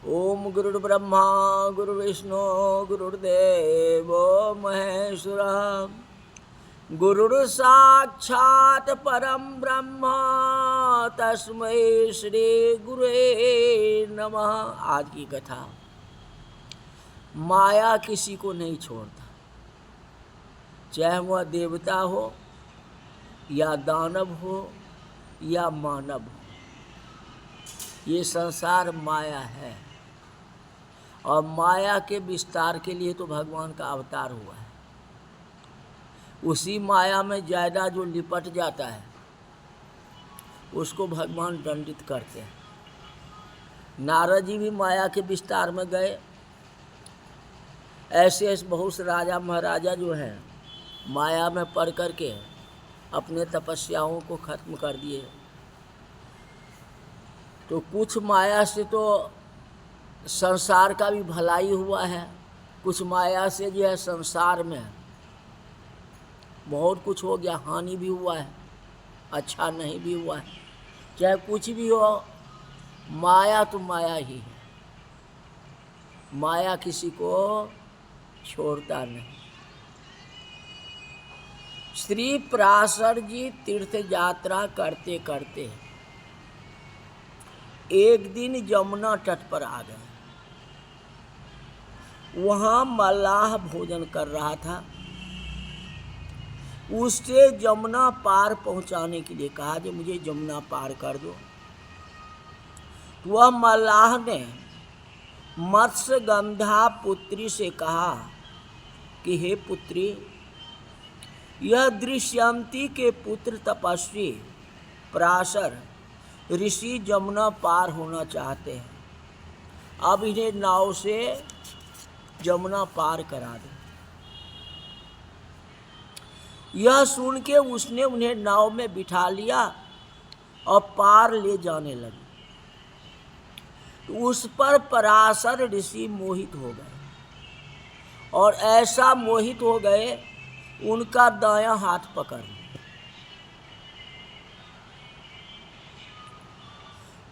ओम गुरुर्ब्रह्मा गुरुर्विष्णु गुरुर्देवो महेश्वरः गुरुर्साक्षात् परम ब्रह्म तस्मै श्री गुरुवे नमः। आज की कथा, माया किसी को नहीं छोड़ता, चाहे वह देवता हो या दानव हो या मानव हो। ये संसार माया है और माया के विस्तार के लिए तो भगवान का अवतार हुआ है। उसी माया में ज़्यादा जो लिपट जाता है उसको भगवान दंडित करते हैं। नारद जी भी माया के विस्तार में गए। ऐसे ऐसे बहुत से राजा महाराजा जो हैं माया में पड़ करके अपने तपस्याओं को खत्म कर दिए। तो कुछ माया से तो संसार का भी भलाई हुआ है, कुछ माया से जो है संसार में बहुत कुछ हो गया, हानि भी हुआ है, अच्छा नहीं भी हुआ है। चाहे कुछ भी हो, माया तो माया ही है। माया किसी को छोड़ता नहीं। श्री पराशर जी तीर्थ यात्रा करते करते एक दिन जमुना तट पर आ गए। वहाँ मल्लाह भोजन कर रहा था। उससे जमुना पार पहुँचाने के लिए कहा कि मुझे जमुना पार कर दो। वह मल्लाह ने मत्स्यगंधा पुत्री से कहा कि हे पुत्री, यह दृश्यंती के पुत्र तपस्वी पराशर ऋषि जमुना पार होना चाहते हैं। अब इन्हें नाव से जमुना पार करा दो। यह सुन के उसने उन्हें नाव में बिठा लिया और पार ले जाने लगे। उस पर पराशर ऋषि मोहित हो गए और ऐसा मोहित हो गए उनका दायां हाथ पकड़ लिया।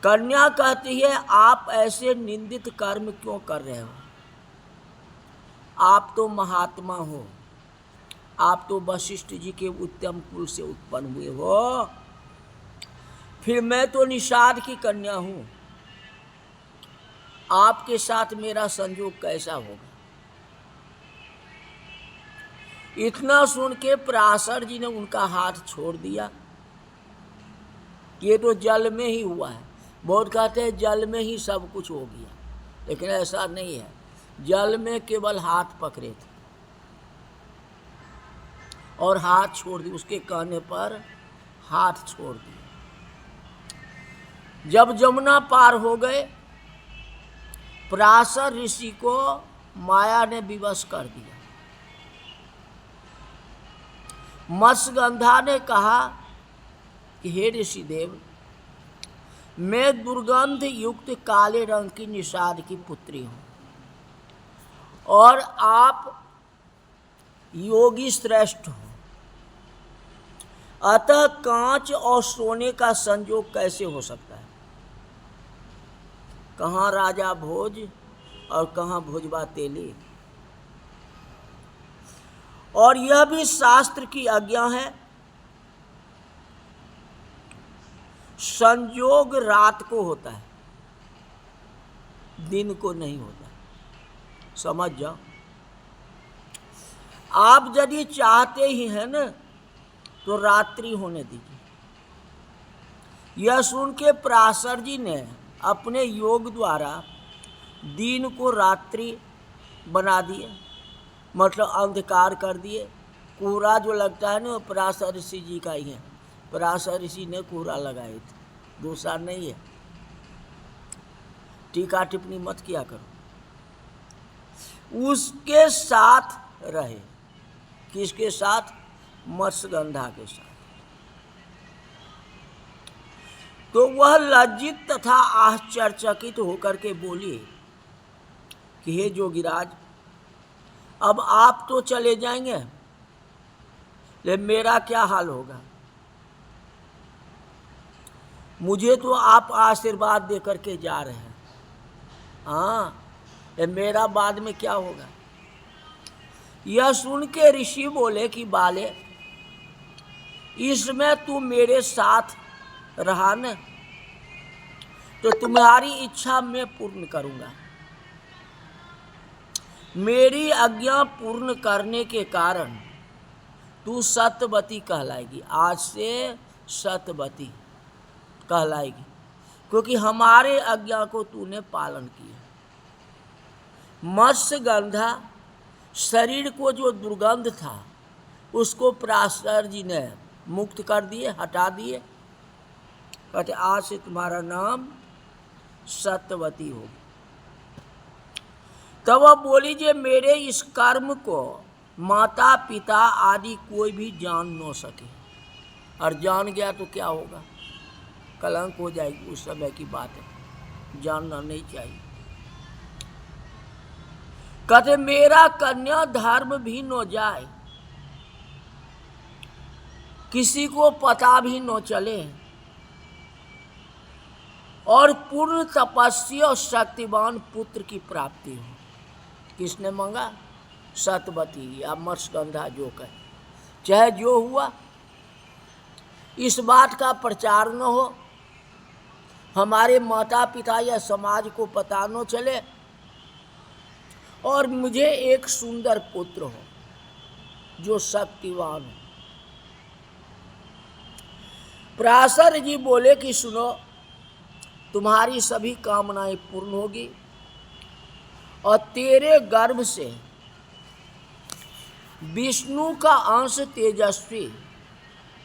कन्या कहती है, आप ऐसे निंदित कर्म क्यों कर रहे हो? आप तो महात्मा हो, आप तो वशिष्ठ जी के उत्तम कुल से उत्पन्न हुए हो, फिर मैं तो निषाद की कन्या हूँ। आपके साथ मेरा संयोग कैसा होगा? इतना सुन के पराशर जी ने उनका हाथ छोड़ दिया। ये तो जल में ही हुआ है। बहुत कहते हैं जल में ही सब कुछ हो गया, लेकिन ऐसा नहीं है। जल में केवल हाथ पकड़े थे और हाथ छोड़ दिए। उसके कहने पर हाथ छोड़ दिए। जब जमुना पार हो गए, पराशर ऋषि को माया ने विवश कर दिया। मत्स्यगंधा ने कहा कि हे ऋषि देव, मैं दुर्गंध युक्त काले रंग की निषाद की पुत्री हूँ और आप योगी श्रेष्ठ हो। अतः कांच और सोने का संयोग कैसे हो सकता है? कहाँ राजा भोज और कहाँ भोजबा तेली। और यह भी शास्त्र की आज्ञा है, संयोग रात को होता है, दिन को नहीं होता। समझ जाओ। आप यदि चाहते ही हैं ना तो रात्रि होने दीजिए। यह सुन के पराशर जी ने अपने योग द्वारा दिन को रात्रि बना दिए, मतलब अंधकार कर दिए। कोहरा जो लगता है ना वो पराशर ऋषि जी का ही है। पराशर ऋषि ने कोहरा लगाए थे, दूसरा नहीं है। टीका टिप्पणी मत किया करो। उसके साथ रहे। किसके साथ? मत्स्यगंधा के साथ। तो वह लज्जित तथा आश्चर्यचकित होकर के बोली कि हे जोगीराज, अब आप तो चले जाएंगे, लेकिन मेरा क्या हाल होगा? मुझे तो आप आशीर्वाद दे करके जा रहे हैं, हाँ, ये मेरा बाद में क्या होगा। यह सुन के ऋषि बोले कि बाले, इसमें तू मेरे साथ रहा न, तो तुम्हारी इच्छा मैं पूर्ण करूंगा। मेरी आज्ञा पूर्ण करने के कारण तू सत्यवती कहलाएगी। आज से सत्यवती कहलाएगी, क्योंकि हमारे आज्ञा को तूने पालन किया। मत्स्य गंधा, शरीर को जो दुर्गंध था उसको पराशर जी ने मुक्त कर दिए, हटा दिए। कहते आज से तुम्हारा नाम सत्यवती होगी। तब वह बोली, जे मेरे इस कर्म को माता पिता आदि कोई भी जान न सके, और जान गया तो क्या होगा, कलंक हो जाएगी। उस समय की बात है, जानना नहीं चाहिए। कहते मेरा कन्या धर्म भी न जाए, किसी को पता भी न चले, और पूर्ण तपस्वी और शक्तिवान पुत्र की प्राप्ति हो। किसने मांगा? सत्यवती या मत्स्यगंधा जो कहे। चाहे जो हुआ, इस बात का प्रचार न हो, हमारे माता पिता या समाज को पता न चले, और मुझे एक सुंदर पुत्र हो जो शक्तिवान हो। पराशर जी बोले कि सुनो, तुम्हारी सभी कामनाएं पूर्ण होगी, और तेरे गर्भ से विष्णु का अंश तेजस्वी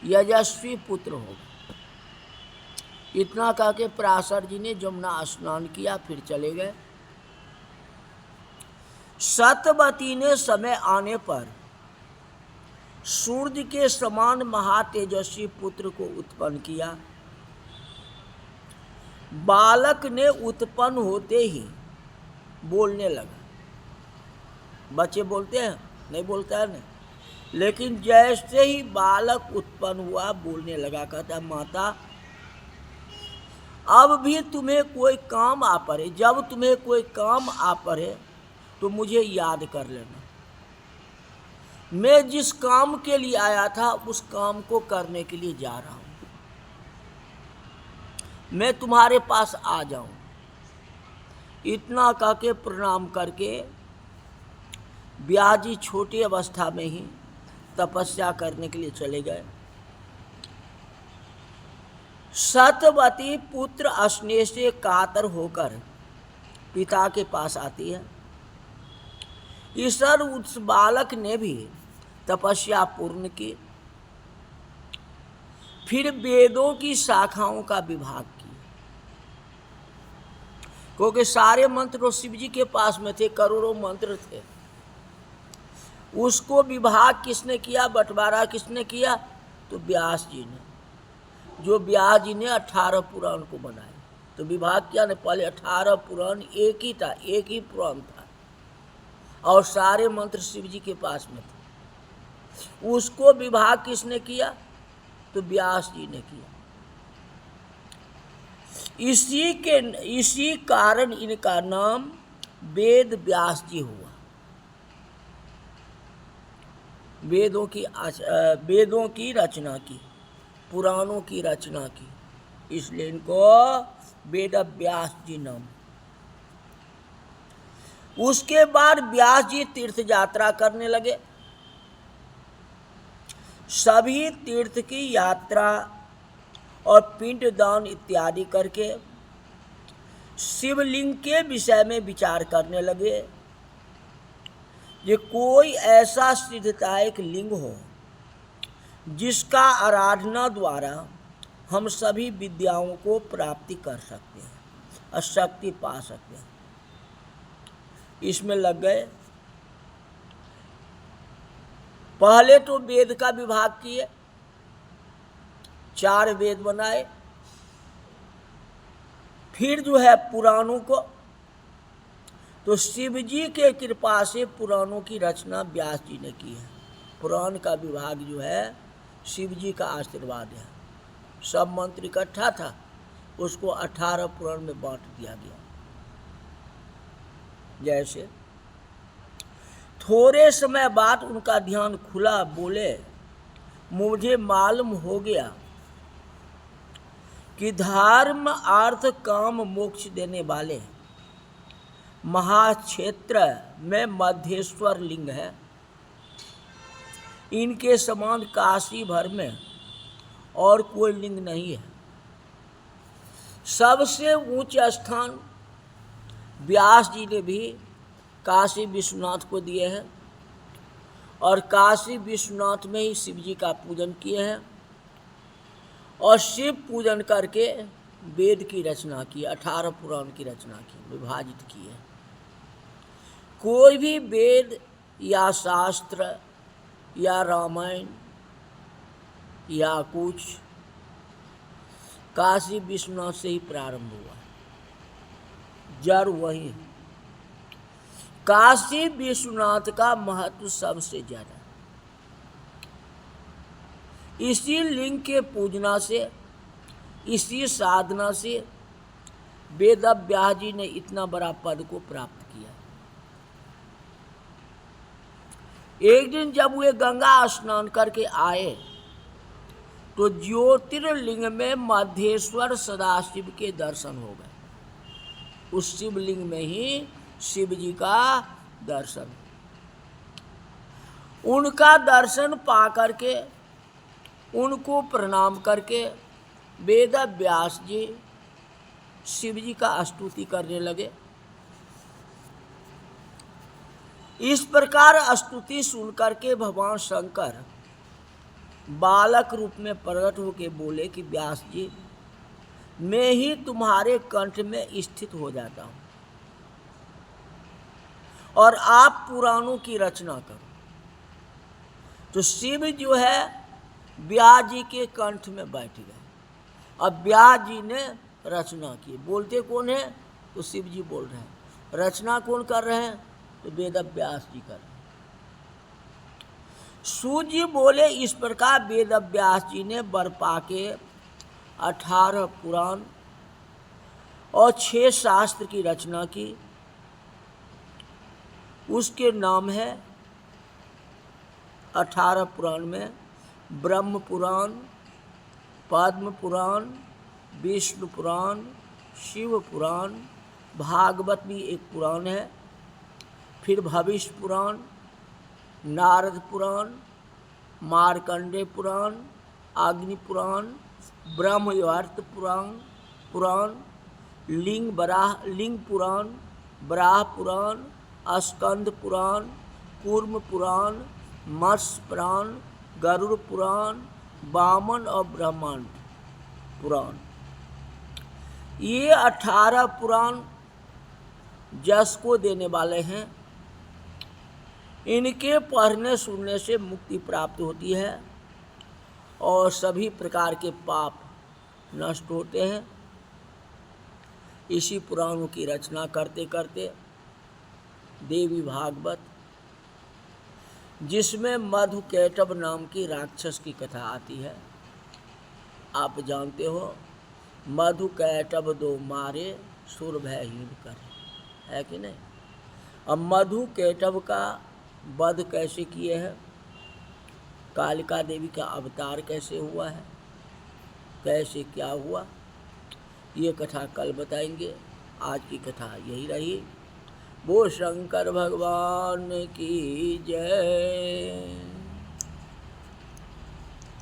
यशस्वी पुत्र होगा। इतना कह के पराशर जी ने जमुना स्नान किया, फिर चले गए। सत्यवती ने समय आने पर सूर्य के समान महातेजस्वी पुत्र को उत्पन्न किया। बालक ने उत्पन्न होते ही बोलने लगा। बच्चे बोलते हैं? नहीं बोलता है ना। लेकिन जैसे ही बालक उत्पन्न हुआ बोलने लगा। कहता, माता अब भी तुम्हें कोई काम आ पड़े, जब तुम्हें कोई काम आ पड़े तो मुझे याद कर लेना। मैं जिस काम के लिए आया था उस काम को करने के लिए जा रहा हूं, मैं तुम्हारे पास आ जाऊं। इतना कह के प्रणाम करके ब्यास जी छोटी अवस्था में ही तपस्या करने के लिए चले गए। सत्यवती पुत्र स्नेह से कातर होकर पिता के पास आती है। ईश्वर उस बालक ने भी तपस्या पूर्ण की, फिर वेदों की शाखाओं का विभाग किया, क्योंकि सारे मंत्र तो शिव जी के पास में थे, करोड़ों मंत्र थे। उसको विभाग किसने किया, बंटवारा किसने किया? तो व्यास जी ने। जो व्यास जी ने 18 पुराण को बनाए, तो विभाग किया ने। पहले 18 पुराण एक ही था, एक ही पुराण था, और सारे मंत्र शिव जी के पास में थे। उसको विभाग किसने किया? तो व्यास जी ने किया। इसी कारण इनका नाम वेद व्यास जी हुआ। वेदों की रचना की, पुराणों की रचना की, इसलिए इनको वेद व्यास जी नाम। उसके बाद व्यास जी तीर्थ यात्रा करने लगे। सभी तीर्थ की यात्रा और पिंडदान इत्यादि करके शिवलिंग के विषय में विचार करने लगे। ये कोई ऐसा सिद्धदायक लिंग हो जिसका आराधना द्वारा हम सभी विद्याओं को प्राप्ति कर सकते हैं और शक्ति पा सकते हैं। इसमें लग गए। पहले तो वेद का विभाग किए, 4 वेद बनाए। फिर जो है पुराणों को, तो शिव जी के कृपा से पुराणों की रचना व्यास जी ने की है। पुराण का विभाग जो है शिव जी का आशीर्वाद है। सब मंत्र इकट्ठा था, उसको 18 पुराण में बांट दिया गया। जैसे थोड़े समय बाद उनका ध्यान खुला, बोले मुझे मालूम हो गया कि धर्म अर्थ काम मोक्ष देने वाले महाक्षेत्र में मध्येश्वर लिंग है। इनके समान काशी भर में और कोई लिंग नहीं है। सबसे ऊंचे स्थान व्यास जी ने भी काशी विश्वनाथ को दिए हैं और काशी विश्वनाथ में ही शिव जी का पूजन किए हैं और शिव पूजन करके वेद की रचना की, 18 पुराण की रचना की, विभाजित की है। कोई भी वेद या शास्त्र या रामायण या कुछ काशी विश्वनाथ से ही प्रारंभ हुआ, जड़ वही है। काशी विश्वनाथ का महत्व सबसे ज्यादा, इसी लिंग के पूजना से, इसी साधना से वेद व्यास जी ने इतना बड़ा पद को प्राप्त किया। एक दिन जब वे गंगा स्नान करके आए तो ज्योतिर्लिंग में मध्येश्वर सदाशिव के दर्शन हो गए। उस शिवलिंग में ही शिव जी का दर्शन, उनका दर्शन पा करके, उनको प्रणाम करके वेद व्यास जी शिव जी का स्तुति करने लगे। इस प्रकार स्तुति सुनकर के भगवान शंकर बालक रूप में प्रकट होकर बोले कि व्यास जी, मैं ही तुम्हारे कंठ में स्थित हो जाता हूं और आप पुराणों की रचना करो। तो शिव जो है व्यास जी के कंठ में बैठ गए। अब व्यास जी ने रचना की, बोलते कौन है? तो शिव जी बोल रहे हैं। रचना कौन कर रहे हैं? तो वेद व्यास जी कर रहे हैं। सूर्य बोले, इस प्रकार वेद व्यास जी ने बरपा के 18 पुराण और 6 शास्त्र की रचना की। उसके नाम है 18 पुराण में ब्रह्म पुराण, पद्म पुराण, विष्णु पुराण, शिव पुराण, भागवत भी एक पुराण है, फिर भविष्य पुराण, नारद पुराण, मार्कंडेय पुराण, अग्नि पुराण, ब्रह्मवर्त पुराण, लिंग पुराण, बराह पुराण, स्कंद पुराण, कूर्म पुराण, मत्स्य पुराण, गरुड़ पुराण, वामन और ब्रह्मांड पुराण। ये 18 पुराण जस को देने वाले हैं। इनके पढ़ने सुनने से मुक्ति प्राप्त होती है और सभी प्रकार के पाप नष्ट होते हैं। इसी पुराणों की रचना करते करते देवी भागवत, जिसमें मधुकैटभ नाम की राक्षस की कथा आती है, आप जानते हो, मधुकैटभ दो मारे सुर भयहीन करे, है कि नहीं? अब मधुकैटभ का वध कैसे किए हैं, कालिका देवी का अवतार कैसे हुआ है, कैसे क्या हुआ, ये कथा कल बताएंगे। आज की कथा यही रही। वो शंकर भगवान की जय।